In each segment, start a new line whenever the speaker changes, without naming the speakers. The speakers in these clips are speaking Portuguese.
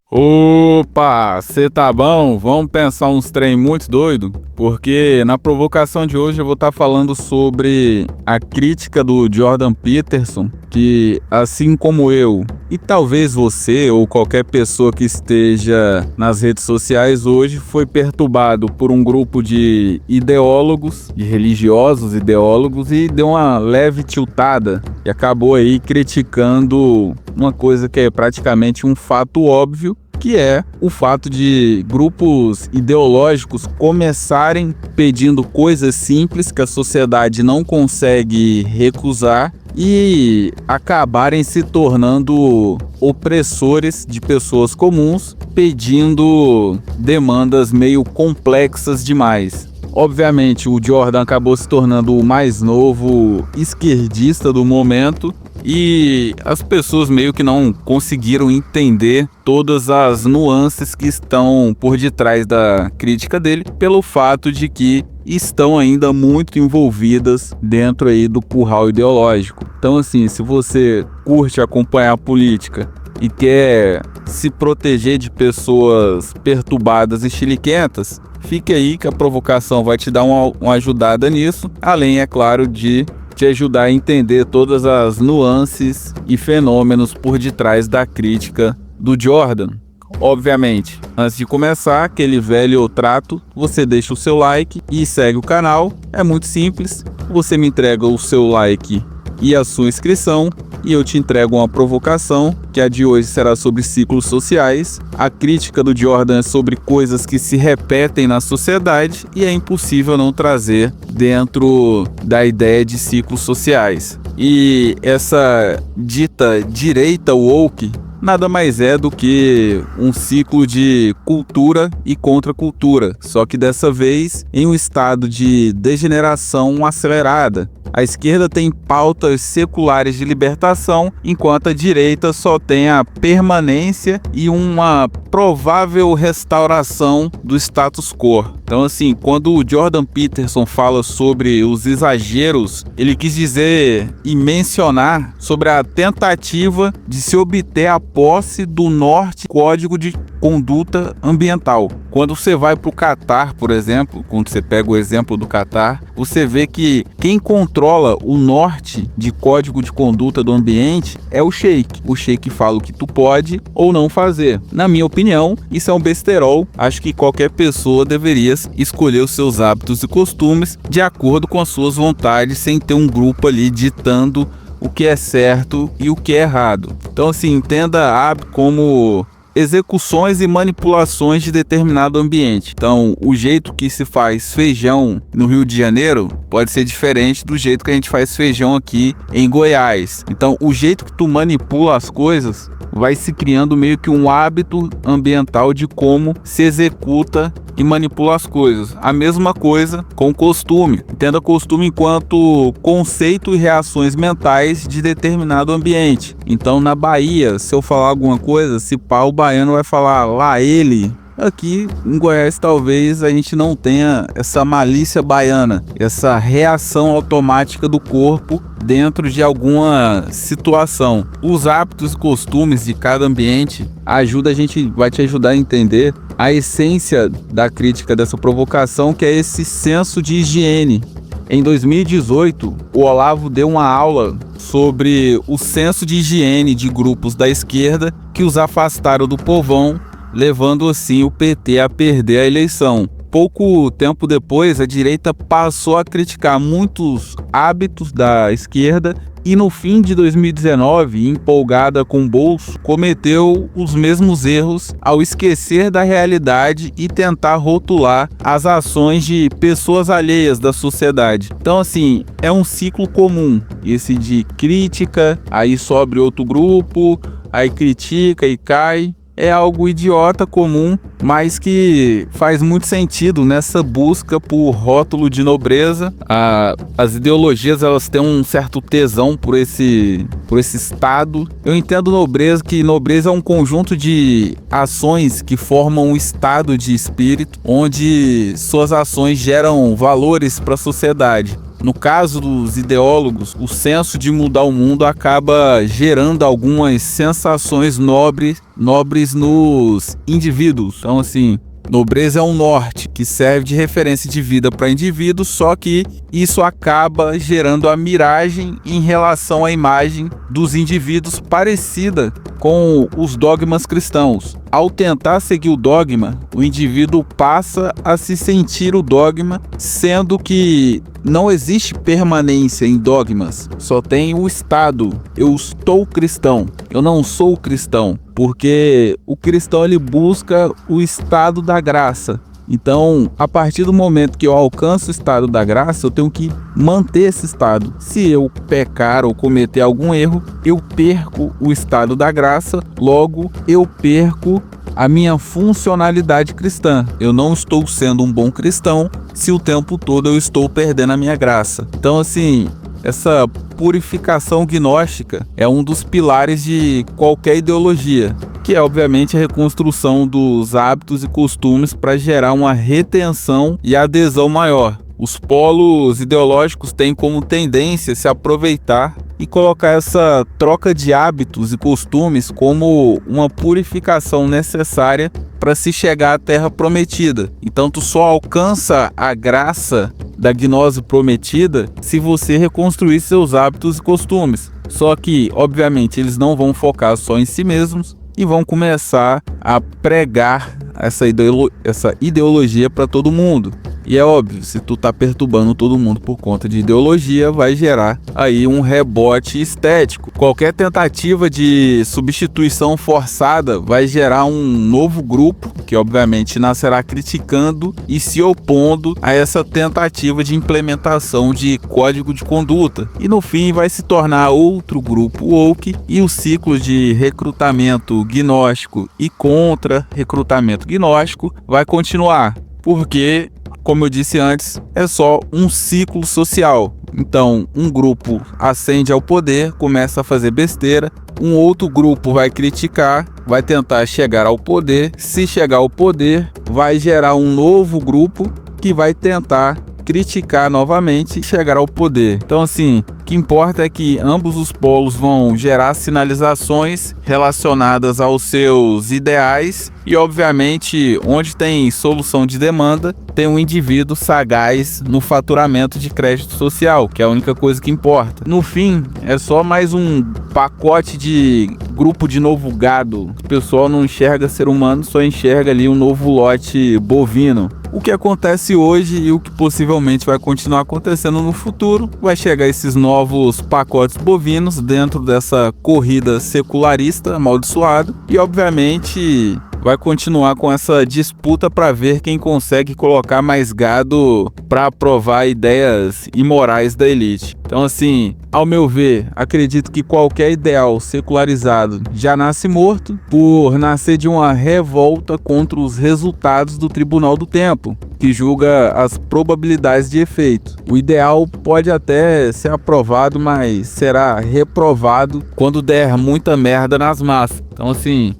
Opa, cê tá bom? Vamos pensar uns trem muito doido? Porque na provocação de hoje eu vou estar falando sobre a crítica do Jordan Peterson, que assim como eu, e talvez você ou qualquer pessoa que esteja nas redes sociais hoje, foi perturbado por um grupo de ideólogos, de religiosos ideólogos, e deu uma leve tiltada e acabou aí criticando uma coisa que é praticamente um fato óbvio, que é o fato de grupos ideológicos começarem pedindo coisas simples que a sociedade não consegue recusar e acabarem se tornando opressores de pessoas comuns, pedindo demandas meio complexas demais. Obviamente, o Jordan acabou se tornando o mais novo esquerdista do momento e as pessoas meio que não conseguiram entender todas as nuances que estão por detrás da crítica dele, pelo fato de que estão ainda muito envolvidas dentro aí do curral ideológico. Então, assim, se você curte acompanhar a política e quer se proteger de pessoas perturbadas e chiliquentas, fique aí que a provocação vai te dar uma ajudada nisso, além, é claro, de te ajudar a entender todas as nuances e fenômenos por detrás da crítica do Jordan. Obviamente, antes de começar, aquele velho trato, você deixa o seu like e segue o canal. É muito simples, você me entrega o seu like e a sua inscrição, e eu te entrego uma provocação, que a de hoje será sobre ciclos sociais. A crítica do Jordan é sobre coisas que se repetem na sociedade e é impossível não trazer dentro da ideia de ciclos sociais. E essa dita direita woke nada mais é do que um ciclo de cultura e contracultura, só que dessa vez em um estado de degeneração acelerada. A esquerda tem pautas seculares de libertação, enquanto a direita só tem a permanência e uma provável restauração do status quo. Então, assim, quando o Jordan Peterson fala sobre os exageros, ele quis dizer e mencionar sobre a tentativa de se obter a posse do Norte Código de Conduta Ambiental. Quando você vai para o Catar, por exemplo, quando você pega o exemplo do Catar, você vê que quem controla o norte de Código de Conduta do Ambiente é o Sheik. O Sheik fala o que tu pode ou não fazer. Na minha opinião, isso é um besterol. Acho que qualquer pessoa deveria escolher os seus hábitos e costumes de acordo com as suas vontades, sem ter um grupo ali ditando o que é certo e o que é errado. Então, assim, entenda hábito como execuções e manipulações de determinado ambiente. Então, o jeito que se faz feijão no Rio de Janeiro pode ser diferente do jeito que a gente faz feijão aqui em Goiás. Então, o jeito que tu manipula as coisas vai se criando meio que um hábito ambiental de como se executa e manipula as coisas. A mesma coisa com costume. Entenda costume enquanto conceito e reações mentais de determinado ambiente. Então, na Bahia, se eu falar alguma coisa, se pá, o baiano vai falar lá ele. Aqui em Goiás talvez a gente não tenha essa malícia baiana, essa reação automática do corpo dentro de alguma situação. Os hábitos e costumes de cada ambiente vai te ajudar a entender a essência da crítica dessa provocação, que é esse senso de higiene. Em 2018, o Olavo deu uma aula sobre o senso de higiene de grupos da esquerda que os afastaram do povão, levando assim o PT a perder a eleição. Pouco tempo depois, a direita passou a criticar muitos hábitos da esquerda e no fim de 2019, empolgada com o bolso, cometeu os mesmos erros ao esquecer da realidade e tentar rotular as ações de pessoas alheias da sociedade. Então, assim, é um ciclo comum, esse de crítica, aí sobe outro grupo, aí critica e cai. É algo idiota, comum, mas que faz muito sentido nessa busca por rótulo de nobreza. As ideologias, elas têm um certo tesão por esse estado. Eu entendo nobreza, que nobreza é um conjunto de ações que formam um estado de espírito, onde suas ações geram valores para a sociedade. No caso dos ideólogos, o senso de mudar o mundo acaba gerando algumas sensações nobres nos indivíduos. Então, assim, nobreza é um norte que serve de referência de vida para indivíduos, só que isso acaba gerando a miragem em relação à imagem dos indivíduos parecida com os dogmas cristãos. Ao tentar seguir o dogma, o indivíduo passa a se sentir o dogma, sendo que não existe permanência em dogmas, só tem o estado. Eu estou cristão, eu não sou cristão, porque o cristão ele busca o estado da graça. Então, a partir do momento que eu alcanço o estado da graça, eu tenho que manter esse estado. Se eu pecar ou cometer algum erro, eu perco o estado da graça, logo eu perco a minha funcionalidade cristã. Eu não estou sendo um bom cristão se o tempo todo eu estou perdendo a minha graça. Então, assim, essa purificação gnóstica é um dos pilares de qualquer ideologia, que é obviamente a reconstrução dos hábitos e costumes para gerar uma retenção e adesão maior. Os polos ideológicos têm como tendência se aproveitar e colocar essa troca de hábitos e costumes como uma purificação necessária para se chegar à terra prometida. Então tu só alcança a graça da gnose prometida se você reconstruir seus hábitos e costumes. Só que, obviamente, eles não vão focar só em si mesmos e vão começar a pregar essa ideologia para todo mundo. E é óbvio, se tu tá perturbando todo mundo por conta de ideologia, vai gerar aí um rebote estético. Qualquer tentativa de substituição forçada vai gerar um novo grupo, que obviamente nascerá criticando e se opondo a essa tentativa de implementação de código de conduta. E no fim vai se tornar outro grupo woke e o ciclo de recrutamento gnóstico e contra-recrutamento gnóstico vai continuar. Porque, como eu disse antes, é só um ciclo social. Então, um grupo ascende ao poder, começa a fazer besteira, um outro grupo vai criticar, vai tentar chegar ao poder. Se chegar ao poder, vai gerar um novo grupo que vai tentar criticar novamente e chegar ao poder. Então, assim, o que importa é que ambos os polos vão gerar sinalizações relacionadas aos seus ideais e, obviamente, onde tem solução de demanda, tem um indivíduo sagaz no faturamento de crédito social, que é a única coisa que importa. No fim, é só mais um pacote de grupo de novo gado. O pessoal não enxerga ser humano, só enxerga ali um novo lote bovino. O que acontece hoje e o que possivelmente vai continuar acontecendo no futuro, vai chegar esses novos pacotes bovinos dentro dessa corrida secularista amaldiçoada e, obviamente, vai continuar com essa disputa para ver quem consegue colocar mais gado para aprovar ideias imorais da elite. Então, assim, ao meu ver, acredito que qualquer ideal secularizado já nasce morto por nascer de uma revolta contra os resultados do Tribunal do Tempo, que julga as probabilidades de efeito. O ideal pode até ser aprovado, mas será reprovado quando der muita merda nas massas. Então, assim,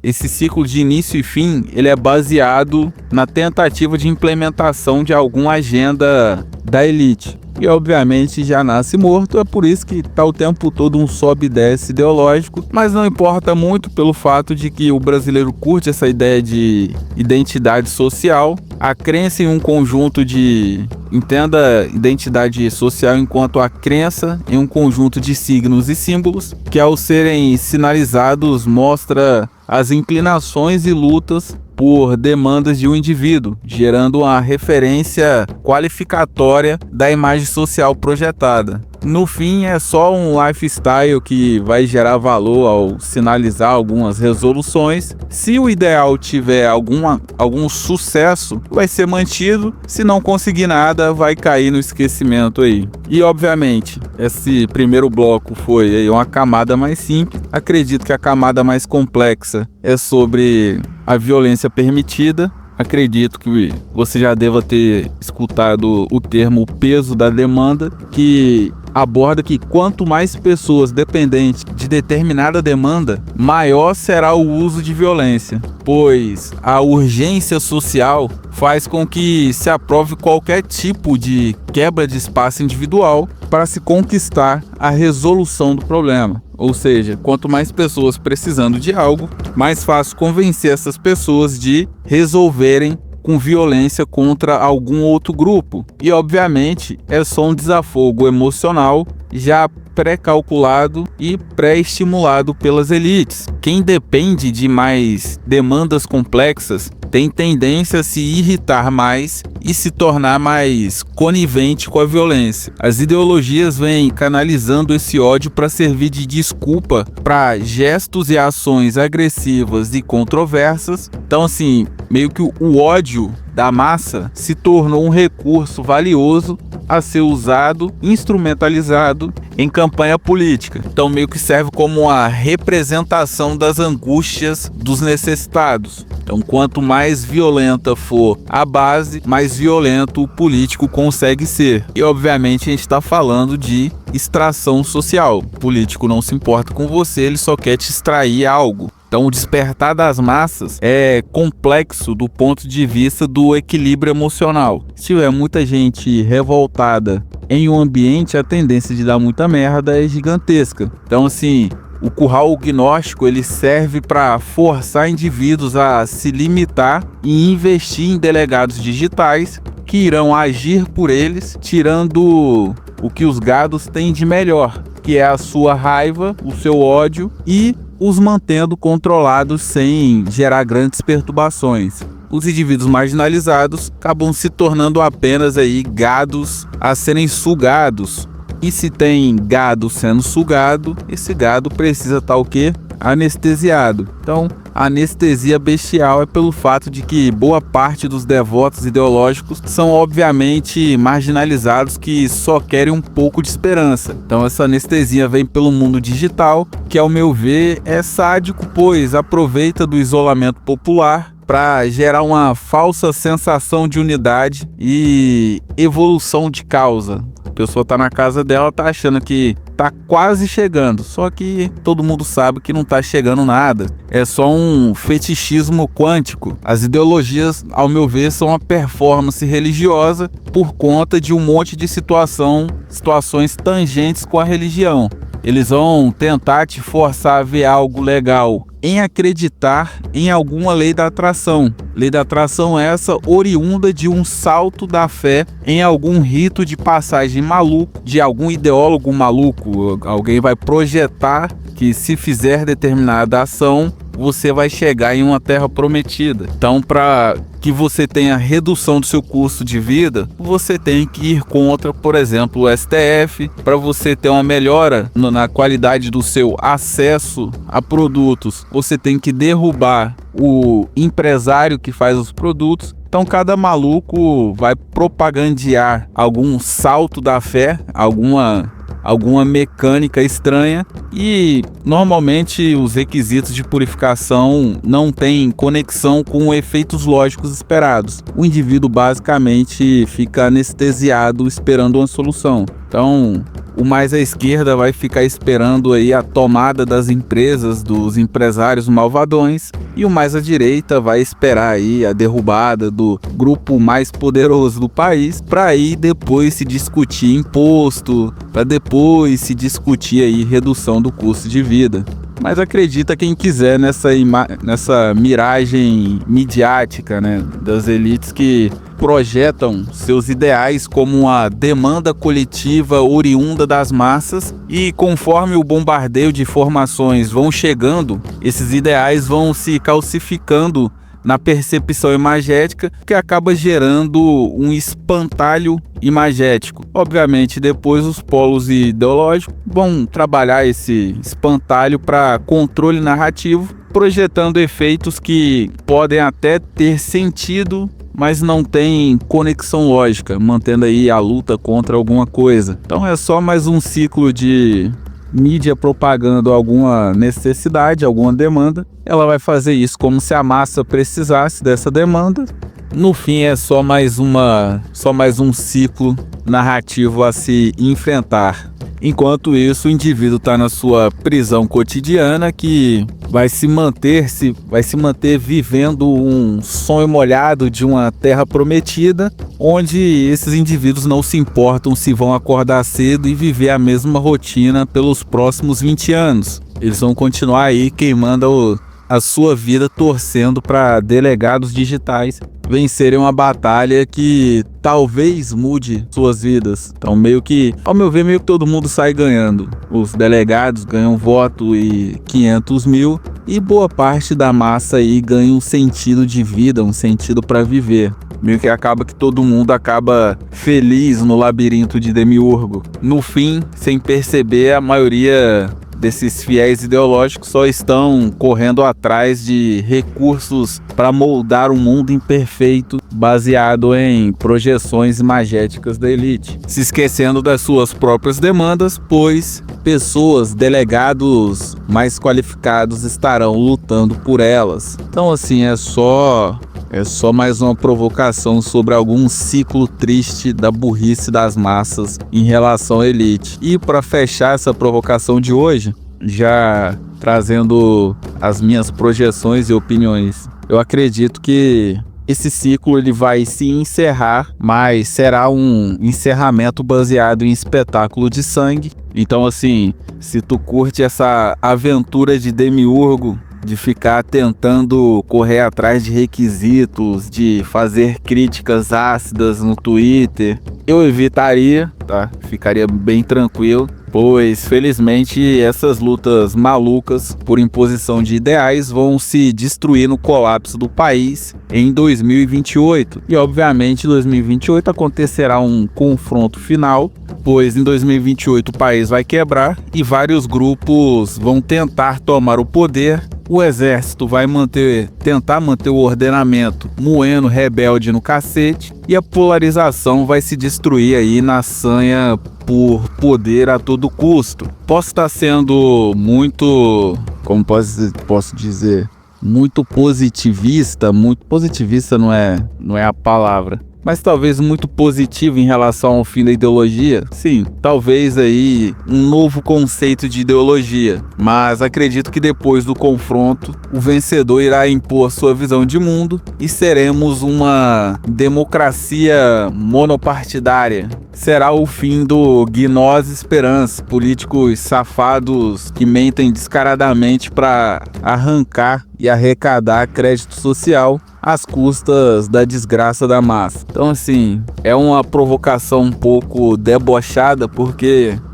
esse ciclo de início e fim, ele é baseado na tentativa de implementação de alguma agenda da elite. E obviamente já nasce morto, é por isso que tá o tempo todo um sobe e desce ideológico, mas não importa muito pelo fato de que o brasileiro curte essa ideia de identidade social, a crença em um conjunto de... Entenda identidade social enquanto a crença em um conjunto de signos e símbolos, que ao serem sinalizados mostra as inclinações e lutas por demandas de um indivíduo, gerando uma referência qualificatória da imagem social projetada. No fim, é só um lifestyle que vai gerar valor ao sinalizar algumas resoluções. Se o ideal tiver algum sucesso, vai ser mantido. Se não conseguir nada, vai cair no esquecimento aí. E, obviamente, esse primeiro bloco foi aí uma camada mais simples. Acredito que a camada mais complexa é sobre a violência permitida. Acredito que você já deva ter escutado o termo peso da demanda, que aborda que quanto mais pessoas dependentes de determinada demanda, maior será o uso de violência, pois a urgência social faz com que se aprove qualquer tipo de quebra de espaço individual para se conquistar a resolução do problema. Ou seja, quanto mais pessoas precisando de algo, mais fácil convencer essas pessoas de resolverem com violência contra algum outro grupo. E obviamente é só um desafogo emocional já pré-calculado e pré-estimulado pelas elites. Quem depende de mais demandas complexas tem tendência a se irritar mais e se tornar mais conivente com a violência. As ideologias vêm canalizando esse ódio para servir de desculpa para gestos e ações agressivas e controversas. Então, assim, meio que o ódio da massa se tornou um recurso valioso a ser usado, instrumentalizado em campanha política. Então meio que serve como uma representação das angústias dos necessitados. Então quanto mais violenta for a base, mais violento o político consegue ser. E obviamente a gente está falando de extração social. O político não se importa com você, ele só quer te extrair algo. Então o despertar das massas é complexo do ponto de vista do equilíbrio emocional. Se tiver muita gente revoltada em um ambiente, a tendência de dar muita merda é gigantesca. Então assim, o curral gnóstico ele serve para forçar indivíduos a se limitar e investir em delegados digitais que irão agir por eles, tirando o que os gados têm de melhor, que é a sua raiva, o seu ódio e os mantendo controlados sem gerar grandes perturbações. Os indivíduos marginalizados acabam se tornando apenas aí gados a serem sugados. E se tem gado sendo sugado, esse gado precisa estar o quê? Anestesiado. Então, a anestesia bestial é pelo fato de que boa parte dos devotos ideológicos são obviamente marginalizados que só querem um pouco de esperança. Então essa anestesia vem pelo mundo digital, que ao meu ver é sádico, pois aproveita do isolamento popular para gerar uma falsa sensação de unidade e evolução de causa. A pessoa tá na casa dela, tá achando que tá quase chegando, só que todo mundo sabe que não tá chegando nada. É só um fetichismo quântico. As ideologias, ao meu ver, são uma performance religiosa por conta de um monte de situações tangentes com a religião. Eles vão tentar te forçar a ver algo legal em acreditar em alguma lei da atração. Lei da atração essa oriunda de um salto da fé em algum rito de passagem maluco, de algum ideólogo maluco. Alguém vai projetar que se fizer determinada ação, você vai chegar em uma terra prometida. Então, para que você tenha redução do seu custo de vida, você tem que ir contra, por exemplo, o STF. Para você ter uma melhora na qualidade do seu acesso a produtos, você tem que derrubar o empresário que faz os produtos. Então cada maluco vai propagandear algum salto da fé, alguma mecânica estranha, e normalmente os requisitos de purificação não têm conexão com efeitos lógicos esperados. O indivíduo basicamente fica anestesiado esperando uma solução. Então o mais à esquerda vai ficar esperando aí a tomada das empresas, dos empresários malvadões, e o mais à direita vai esperar aí a derrubada do grupo mais poderoso do país, para aí depois se discutir imposto, para depois se discutir aí redução do custo de vida. Mas acredita quem quiser nessa miragem midiática, né, das elites que projetam seus ideais como uma demanda coletiva oriunda das massas, e conforme o bombardeio de informações vão chegando, esses ideais vão se calcificando na percepção imagética, que acaba gerando um espantalho imagético. Obviamente, depois os polos ideológicos vão trabalhar esse espantalho para controle narrativo, projetando efeitos que podem até ter sentido, mas não tem conexão lógica, mantendo aí a luta contra alguma coisa. Então é só mais um ciclo de mídia propagando alguma necessidade, alguma demanda. Ela vai fazer isso como se a massa precisasse dessa demanda, no fim é só mais um ciclo narrativo a se enfrentar. Enquanto isso, o indivíduo está na sua prisão cotidiana, que vai se manter vivendo um sonho molhado de uma terra prometida, onde esses indivíduos não se importam se vão acordar cedo e viver a mesma rotina pelos próximos 20 anos. Eles vão continuar aí queimando a sua vida, torcendo para delegados digitais vencerem uma batalha que talvez mude suas vidas. Então ao meu ver, meio que todo mundo sai ganhando. Os delegados ganham voto e 500 mil, e boa parte da massa aí ganha um sentido de vida, um sentido para viver. Meio que acaba que todo mundo acaba feliz no labirinto de Demiurgo. No fim, sem perceber, a maioria desses fiéis ideológicos só estão correndo atrás de recursos para moldar um mundo imperfeito baseado em projeções imagéticas da elite, se esquecendo das suas próprias demandas, pois delegados mais qualificados estarão lutando por elas. Então assim, é só mais uma provocação sobre algum ciclo triste da burrice das massas em relação à elite. E para fechar essa provocação de hoje, já trazendo as minhas projeções e opiniões, eu acredito que esse ciclo ele vai se encerrar, mas será um encerramento baseado em espetáculo de sangue. Então assim, se tu curte essa aventura de Demiurgo, de ficar tentando correr atrás de requisitos, de fazer críticas ácidas no Twitter, eu evitaria, tá? Ficaria bem tranquilo, pois felizmente essas lutas malucas por imposição de ideais vão se destruir no colapso do país em 2028. E obviamente em 2028 acontecerá um confronto final, pois em 2028 o país vai quebrar e vários grupos vão tentar tomar o poder. O exército vai tentar manter o ordenamento moendo rebelde no cacete, e a polarização vai se destruir aí na sanha por poder a todo custo. Posso estar sendo muito, como posso dizer, muito positivista não é a palavra, mas talvez muito positivo em relação ao fim da ideologia. Sim, talvez aí um novo conceito de ideologia, mas acredito que depois do confronto, o vencedor irá impor sua visão de mundo e seremos uma democracia monopartidária. Será o fim do Gnose Esperança, políticos safados que mentem descaradamente para arrancar e arrecadar crédito social às custas da desgraça da massa. Então assim, é uma provocação um pouco debochada,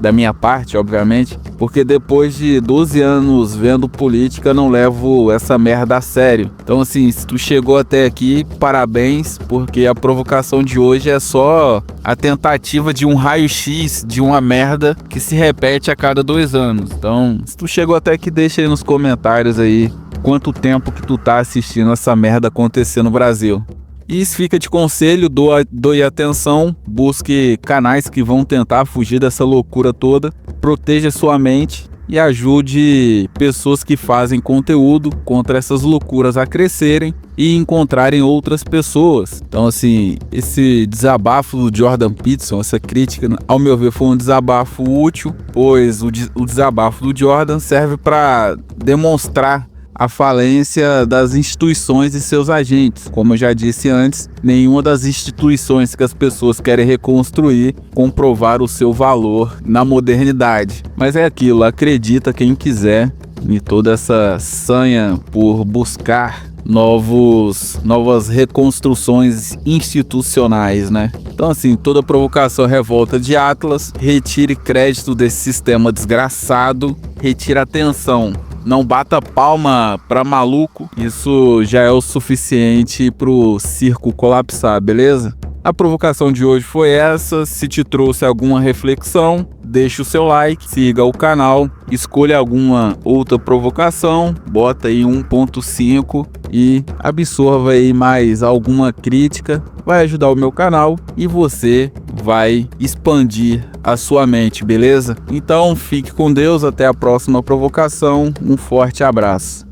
da minha parte, obviamente, porque depois de 12 anos vendo política, não levo essa merda a sério. Então assim, se tu chegou até aqui, parabéns, porque a provocação de hoje é só a tentativa de um raio-x de uma merda que se repete a cada 2 anos. Então, se tu chegou até aqui, deixa aí nos comentários aí quanto tempo que tu tá assistindo essa merda acontecer no Brasil. E isso fica de conselho, doe atenção, busque canais que vão tentar fugir dessa loucura toda, proteja sua mente e ajude pessoas que fazem conteúdo contra essas loucuras a crescerem e encontrarem outras pessoas. Então assim, esse desabafo do Jordan Peterson, essa crítica, ao meu ver, foi um desabafo útil, pois o desabafo do Jordan serve para demonstrar a falência das instituições e seus agentes. Como eu já disse antes, nenhuma das instituições que as pessoas querem reconstruir comprovar o seu valor na modernidade. Mas é aquilo, acredita quem quiser em toda essa sanha por buscar novas reconstruções institucionais, né? Então assim, toda provocação revolta de Atlas, retire crédito desse sistema desgraçado, retire atenção. Não bata palma pra maluco, isso já é o suficiente pro circo colapsar, beleza? A provocação de hoje foi essa. Se te trouxe alguma reflexão, deixa o seu like, siga o canal, escolha alguma outra provocação, bota aí 1.5 e absorva aí mais alguma crítica. Vai ajudar o meu canal e você vai expandir a sua mente, beleza? Então fique com Deus, até a próxima provocação, um forte abraço.